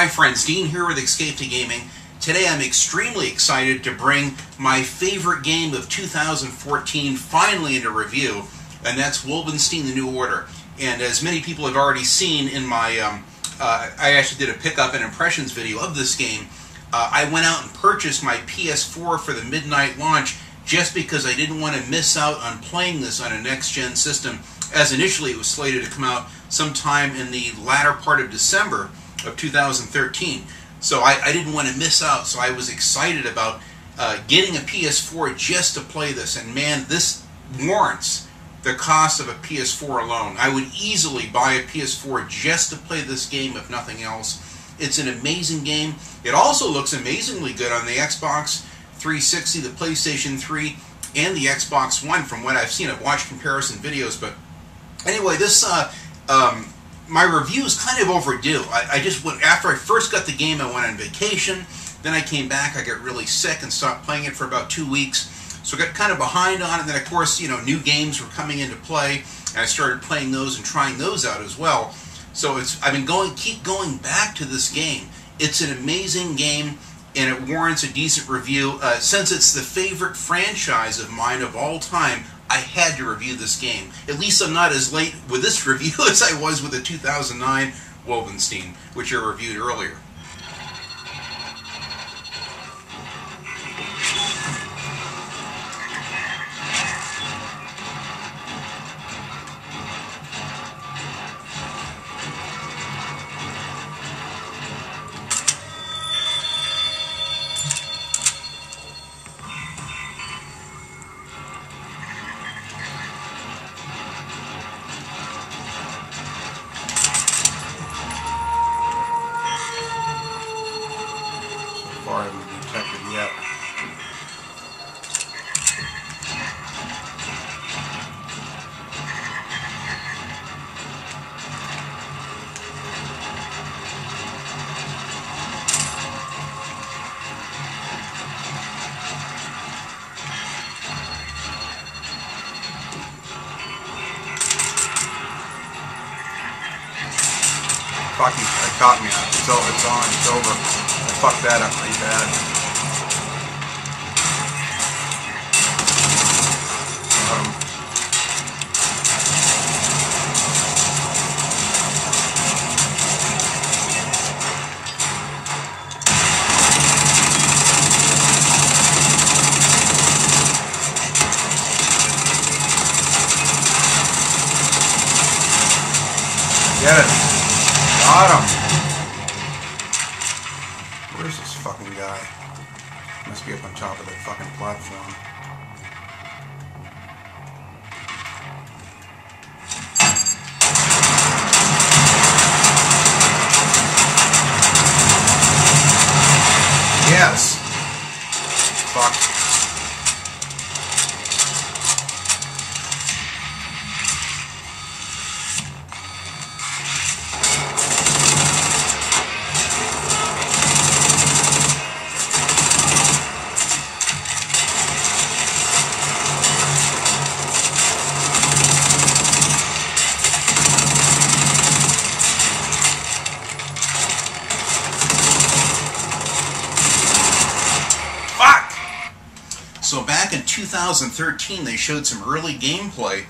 Hi friends, Dean here with Escape to Gaming. Today I'm extremely excited to bring my favorite game of 2014 finally into review, and that's Wolfenstein the New Order. And as many people have already seen in my, I actually did a pickup and impressions video of this game. I went out and purchased my PS4 for the midnight launch just because I didn't want to miss out on playing this on a next-gen system, as initially it was slated to come out sometime in the latter part of December of 2013. So I didn't want to miss out, so I was excited about getting a PS4 just to play this. And man, this warrants the cost of a PS4 alone. I would easily buy a PS4 just to play this game, if nothing else. It's an amazing game. It also looks amazingly good on the Xbox 360, the PlayStation 3, and the Xbox One from what I've seen. I've watched comparison videos, but anyway, this my review is kind of overdue. I just went, after I first got the game, I went on vacation. Then I came back, I got really sick and stopped playing it for about 2 weeks. So I got kind of behind on it. Then of course, you know, new games were coming into play, and I started playing those and trying those out as well. So I've been keep going back to this game. It's an amazing game, and it warrants a decent review. Since it's the favorite franchise of mine of all time, I had to review this game. At least I'm not as late with this review as I was with the 2009 Wolfenstein, which I reviewed earlier. I haven't detected yet. Fuck, it caught me. It's on. It's over. I fucked that up pretty bad. Get it. Got him. Where's this fucking guy? Must be up on top of that fucking platform. Yes. Fuck. So back in 2013, they showed some early gameplay,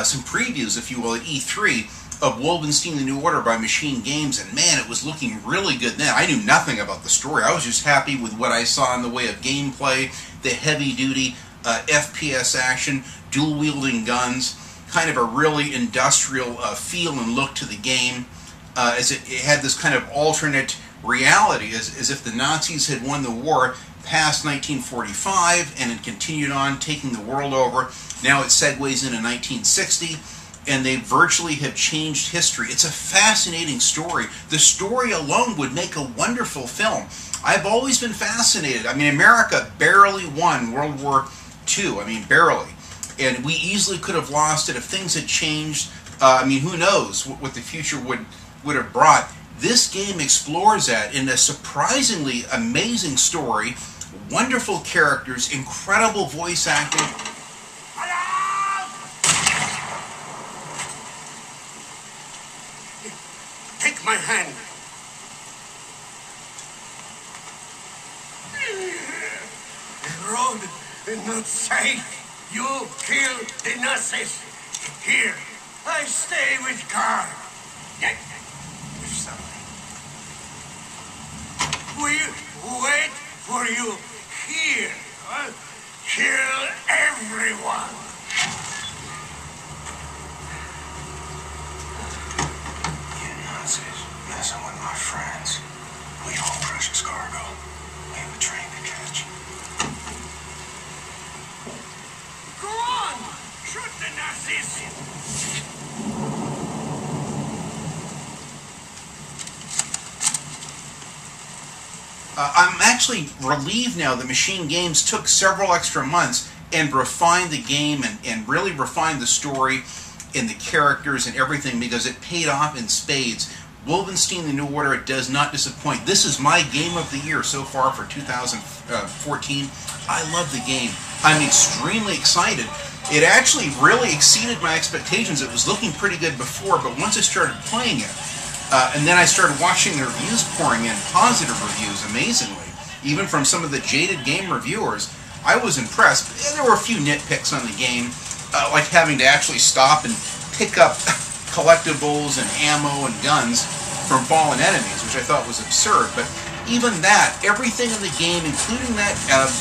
some previews, if you will, at E3 of Wolfenstein the New Order by Machine Games, and man, it was looking really good then. I knew nothing about the story. I was just happy with what I saw in the way of gameplay, the heavy-duty FPS action, dual-wielding guns, kind of a really industrial feel and look to the game, as it had this kind of alternate reality, as if the Nazis had won the war past 1945 and it continued on taking the world over. Now it segues into 1960, and they virtually have changed history. It's a fascinating story. The story alone would make a wonderful film. I've always been fascinated. I mean, America barely won World War II. I mean, barely. And we easily could have lost it if things had changed. I mean, who knows what the future would have brought. This game explores that in a surprisingly amazing story, wonderful characters, incredible voice acting. Take my hand. allowed and not safe. You kill the Nazis. Here, I stay with Carl. We'll wait for you here. Kill everyone. You Nazis messing with my friends. We hold precious cargo. We have a train to catch. Go on! Shoot the Nazis! I'm actually relieved now that Machine Games took several extra months and refined the game and really refined the story and the characters and everything, because it paid off in spades. Wolfenstein the New Order does not disappoint. This is my game of the year so far for 2014. I love the game. I'm extremely excited. It actually really exceeded my expectations. It was looking pretty good before, but once I started playing it, and then I started watching the reviews pouring in, positive reviews, amazingly, even from some of the jaded game reviewers, I was impressed. There were a few nitpicks on the game, like having to actually stop and pick up collectibles and ammo and guns from fallen enemies, which I thought was absurd. But even that, everything in the game, including that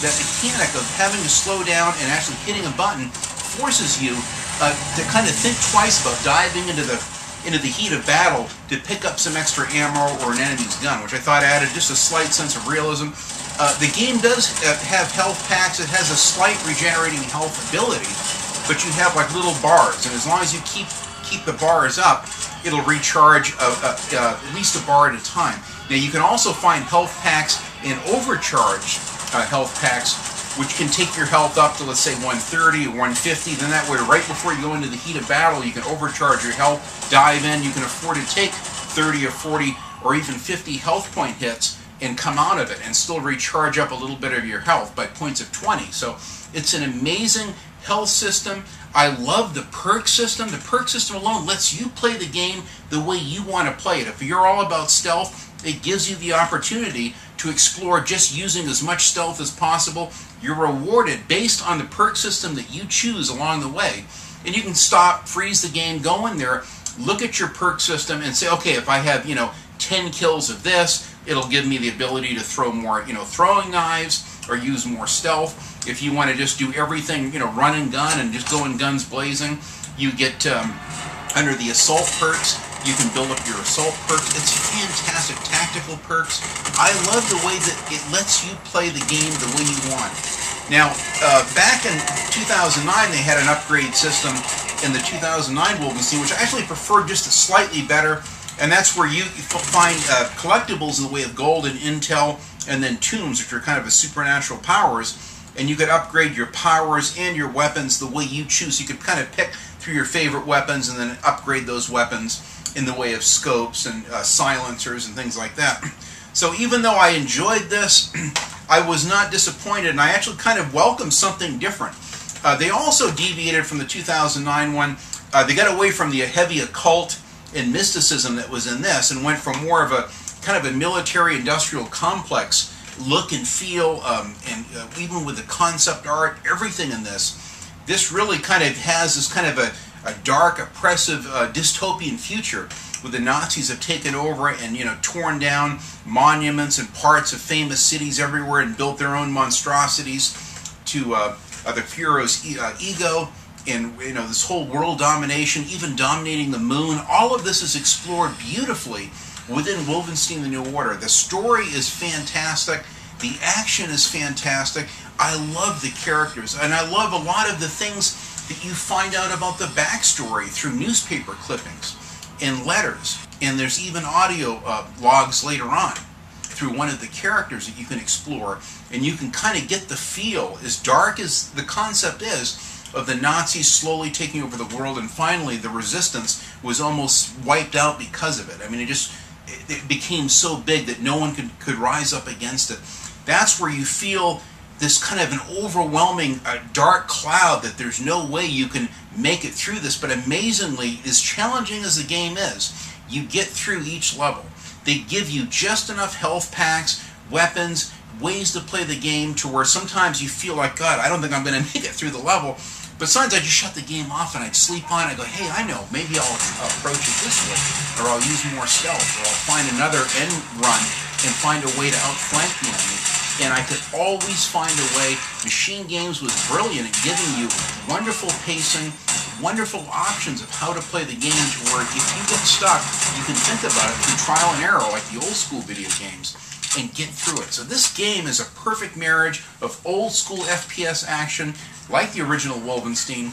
mechanic of having to slow down and actually hitting a button, forces you to kind of think twice about diving into the heat of battle to pick up some extra ammo or an enemy's gun, which I thought added just a slight sense of realism. The game does have health packs. It has a slight regenerating health ability, but you have like little bars, and as long as you keep the bars up, it'll recharge at least a bar at a time. Now you can also find health packs and overcharged health packs, which can take your health up to, let's say, 130 or 150. Then that way, right before you go into the heat of battle, you can overcharge your health, dive in. You can afford to take 30 or 40 or even 50 health point hits and come out of it and still recharge up a little bit of your health by points of 20. So it's an amazing health system. I love the perk system. The perk system alone lets you play the game the way you want to play it. If you're all about stealth, it gives you the opportunity to explore just using as much stealth as possible. You're rewarded based on the perk system that you choose along the way. And you can stop, freeze the game, go in there, look at your perk system and say, okay, if I have, 10 kills of this, it'll give me the ability to throw more, throwing knives or use more stealth. If you want to just do everything, run and gun and just go in guns blazing, you get under the assault perks. You can build up your assault perks. It's fantastic tactical perks. I love the way that it lets you play the game the way you want. Now, back in 2009, they had an upgrade system in the 2009 Wolfenstein, which I actually preferred just slightly better. And that's where you find collectibles in the way of gold and intel, and then tombs, which are kind of a supernatural powers. And you could upgrade your powers and your weapons the way you choose. You could kind of pick through your favorite weapons and then upgrade those weapons in the way of scopes and silencers and things like that. So even though I enjoyed this, I was not disappointed, and I actually kind of welcomed something different. They also deviated from the 2009 one. They got away from the heavy occult and mysticism that was in this and went for more of a kind of a military-industrial complex look and feel, and even with the concept art, everything in this. This really kind of has this kind of a dark, oppressive, dystopian future where the Nazis have taken over and, torn down monuments and parts of famous cities everywhere and built their own monstrosities to the Fuhrer's ego, and, this whole world domination, even dominating the moon. All of this is explored beautifully within Wolfenstein the New Order. The story is fantastic. The action is fantastic. I love the characters, and I love a lot of the things that you find out about the backstory through newspaper clippings and letters. And there's even audio logs later on through one of the characters that you can explore, and you can kind of get the feel, as dark as the concept is, of the Nazis slowly taking over the world, and finally the resistance was almost wiped out because of it. I mean, it became so big that no one could rise up against it. That's where you feel this kind of an overwhelming dark cloud that there's no way you can make it through this. But amazingly, as challenging as the game is, you get through each level. They give you just enough health packs, weapons, ways to play the game to where sometimes you feel like, God, I don't think I'm going to make it through the level. But sometimes I just shut the game off and I'd sleep on it. I go, hey, I know, maybe I'll approach it this way, or I'll use more stealth, or I'll find another end run and find a way to outflank the enemy. And I could always find a way. Machine Games was brilliant at giving you wonderful pacing, wonderful options of how to play the game to where if you get stuck, you can think about it through trial and error like the old school video games and get through it. So this game is a perfect marriage of old school FPS action like the original Wolfenstein,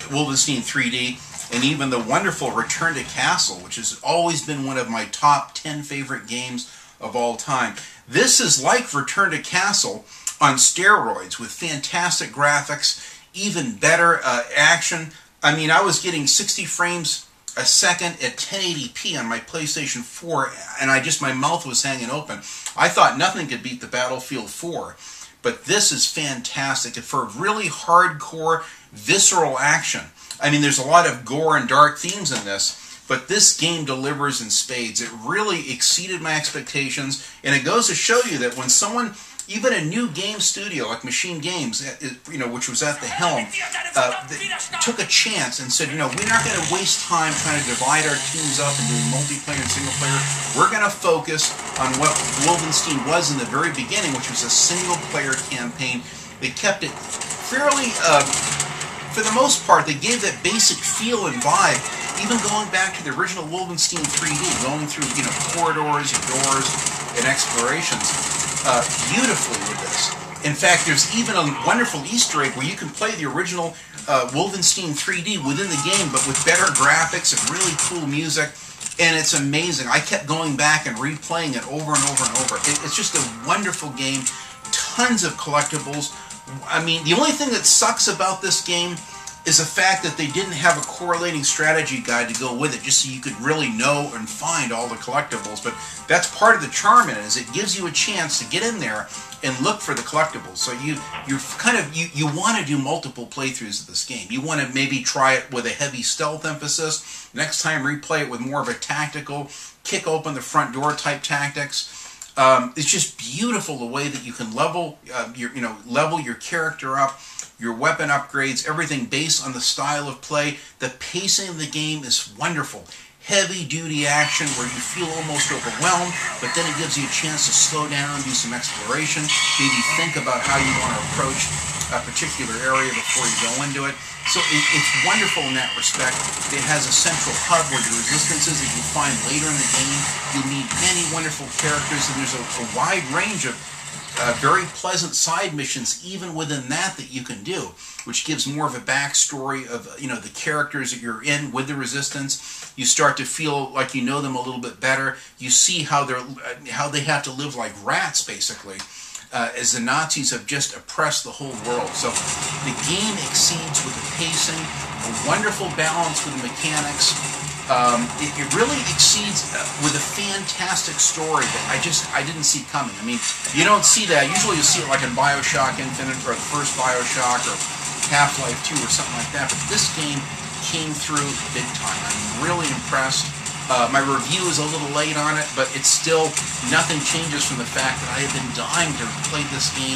Wolfenstein 3D, and even the wonderful Return to Castle, which has always been one of my top 10 favorite games of all time. This is like Return to Castle on steroids with fantastic graphics, even better action. I mean, I was getting 60 frames a second at 1080p on my PlayStation 4, and my mouth was hanging open. I thought nothing could beat the Battlefield 4. But this is fantastic for really hardcore, visceral action. I mean, there's a lot of gore and dark themes in this, but this game delivers in spades. It really exceeded my expectations, and it goes to show you that when someone, even a new game studio like Machine Games, which was at the helm, took a chance and said, we're not going to waste time trying to divide our teams up and doing multiplayer and single player. We're going to focus on what Wolfenstein was in the very beginning, which was a single player campaign. They kept it fairly, for the most part, they gave that basic feel and vibe, even going back to the original Wolfenstein 3D, going through, corridors and doors and explorations. Beautifully with this. In fact, there's even a wonderful Easter egg where you can play the original Wolfenstein 3D within the game, but with better graphics and really cool music, and it's amazing. I kept going back and replaying it over and over and over. It's just a wonderful game. Tons of collectibles. I mean, the only thing that sucks about this game is the fact that they didn't have a correlating strategy guide to go with it, just so you could really know and find all the collectibles. But that's part of the charm in it, is it gives you a chance to get in there and look for the collectibles. So you want to do multiple playthroughs of this game. You want to maybe try it with a heavy stealth emphasis. Next time, replay it with more of a tactical, kick open the front door type tactics. It's just beautiful the way that you can level your character up. Your weapon upgrades, everything based on the style of play. The pacing of the game is wonderful. Heavy-duty action where you feel almost overwhelmed, but then it gives you a chance to slow down, do some exploration, maybe think about how you want to approach a particular area before you go into it. So it's wonderful in that respect. It has a central hub where the resistances that you find later in the game. You meet many wonderful characters, and there's a wide range of very pleasant side missions even within that you can do, which gives more of a backstory of the characters that you're in with the resistance. You start to feel like you know them a little bit better. You see how they have to live like rats, basically, as the Nazis have just oppressed the whole world. So the game exceeds with the pacing, a wonderful balance with the mechanics. It really exceeds with a fantastic story that I didn't see coming. I mean, you don't see that. Usually you see it like in BioShock Infinite or the first BioShock or Half-Life 2 or something like that. But this game came through big time. I'm really impressed. My review is a little late on it, but it's still, nothing changes from the fact that I have been dying to play this game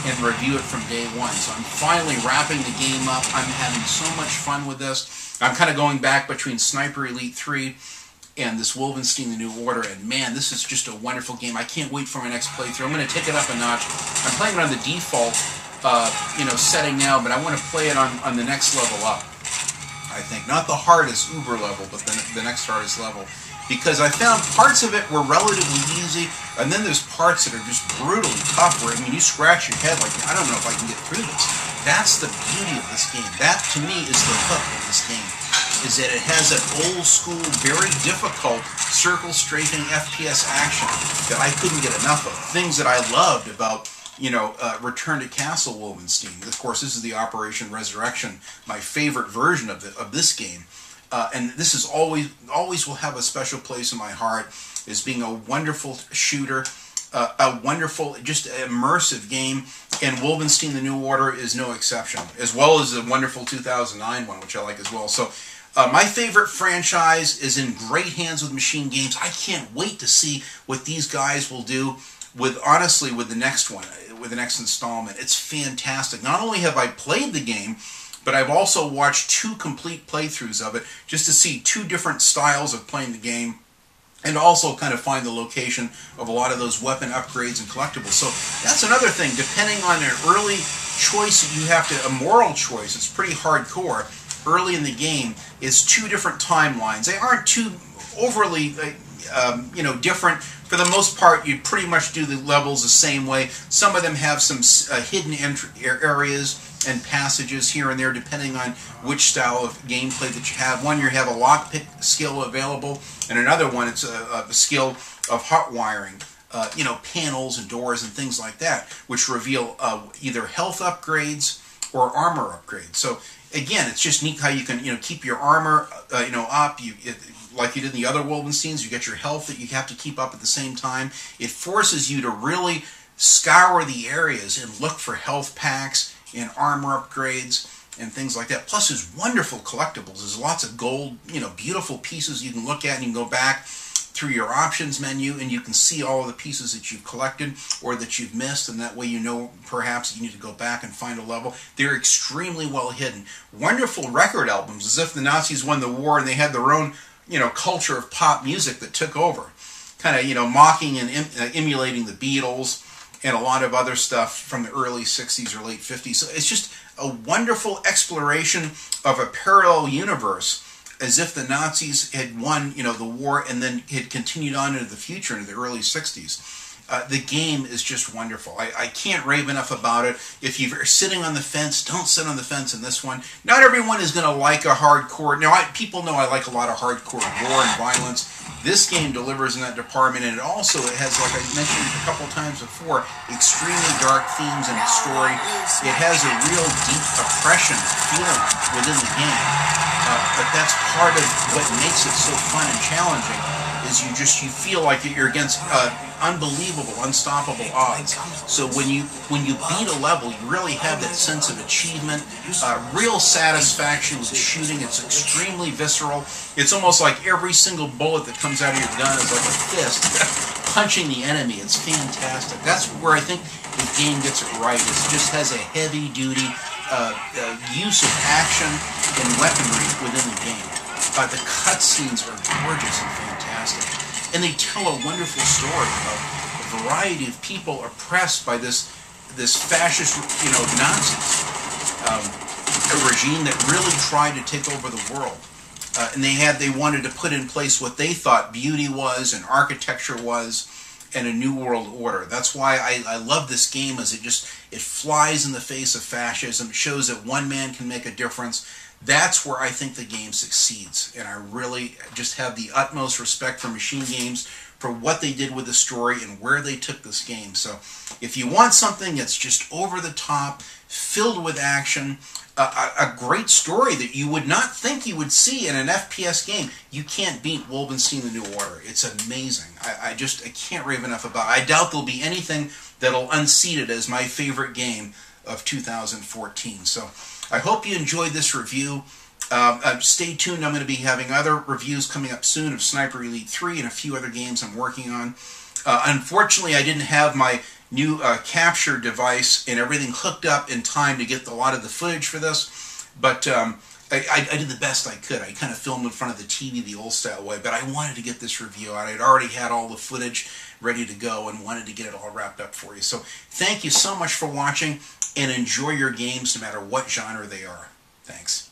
and review it from day one. So I'm finally wrapping the game up. I'm having so much fun with this. I'm kind of going back between Sniper Elite 3 and this Wolfenstein the New Order, and man, this is just a wonderful game. I can't wait for my next playthrough. I'm going to take it up a notch. I'm playing it on the default setting now, but I want to play it on the next level up. I think. Not the hardest Uber level, but the next hardest level. Because I found parts of it were relatively easy, and then there's parts that are just brutally tough where, I mean, you scratch your head like, I don't know if I can get through this. That's the beauty of this game. That, to me, is the hook of this game. Is that it has that old school, very difficult circle strafing FPS action that I couldn't get enough of. Things that I loved about Return to Castle Wolfenstein. Of course, this is the Operation Resurrection, my favorite version of this game. And this is always will have a special place in my heart as being a wonderful shooter, a wonderful, just immersive game. And Wolfenstein the New Order is no exception, as well as the wonderful 2009 one, which I like as well. So my favorite franchise is in great hands with Machine Games. I can't wait to see what these guys will do honestly, with the next one, with the next installment. It's fantastic. Not only have I played the game, but I've also watched 2 complete playthroughs of it just to see 2 different styles of playing the game, and also kind of find the location of a lot of those weapon upgrades and collectibles. So that's another thing. Depending on an early choice that you have to, a moral choice, it's pretty hardcore. Early in the game is 2 different timelines. They aren't too overly different. For the most part, you pretty much do the levels the same way. Some of them have some hidden areas and passages here and there, depending on which style of gameplay that you have. One, you have a lockpick skill available, and another one, it's a skill of hot wiring, panels and doors and things like that, which reveal either health upgrades or armor upgrades. So again, it's just neat how you can keep your armor up. Like you did in the other Wolfensteins, you get your health that you have to keep up at the same time. It forces you to really scour the areas and look for health packs and armor upgrades and things like that. Plus, there's wonderful collectibles. There's lots of gold, beautiful pieces you can look at, and you can go back through your options menu and you can see all of the pieces that you've collected or that you've missed, and that way perhaps you need to go back and find a level. They're extremely well hidden. Wonderful record albums, as if the Nazis won the war and they had their own culture of pop music that took over, kind of mocking and emulating the Beatles and a lot of other stuff from the early 60s or late 50s. So it's just a wonderful exploration of a parallel universe, as if the Nazis had won the war and then had continued on into the future, into the early 60s. The game is just wonderful. I can't rave enough about it. If you're sitting on the fence, don't sit on the fence in this one. Not everyone is going to like a hardcore. Now, people know I like a lot of hardcore gore and violence. This game delivers in that department, and it has, like I mentioned a couple times before, extremely dark themes in its story. It has a real deep oppression feeling within the game. But that's part of what makes it so fun and challenging, is you feel like you're against unbelievable, unstoppable odds. So when you beat a level, you really have that sense of achievement, real satisfaction with shooting. It's extremely visceral. It's almost like every single bullet that comes out of your gun is like a fist punching the enemy. It's fantastic. That's where I think the game gets it right. It just has a heavy-duty use of action and weaponry within the game. The cutscenes are gorgeous and fantastic. And they tell a wonderful story about a variety of people oppressed by this fascist, Nazis, a regime that really tried to take over the world. And they wanted to put in place what they thought beauty was and architecture was, and a new world order. That's why I love this game, as it flies in the face of fascism. It shows that one man can make a difference. That's where I think the game succeeds, and I really just have the utmost respect for Machine Games for what they did with the story and where they took this game. So if you want something that's just over the top, filled with action, a great story that you would not think you would see in an FPS game, you can't beat Wolfenstein the New Order. It's amazing. I can't rave enough about it. I doubt there'll be anything that'll unseat it as my favorite game of 2014. So I hope you enjoyed this review. Stay tuned. I'm going to be having other reviews coming up soon of Sniper Elite 3 and a few other games I'm working on. Unfortunately, I didn't have my new capture device and everything hooked up in time to get a lot of the footage for this, but I did the best I could. I kind of filmed in front of the TV the old style way, but I wanted to get this review out. I'd already had all the footage ready to go and wanted to get it all wrapped up for you. So thank you so much for watching, and enjoy your games no matter what genre they are. Thanks.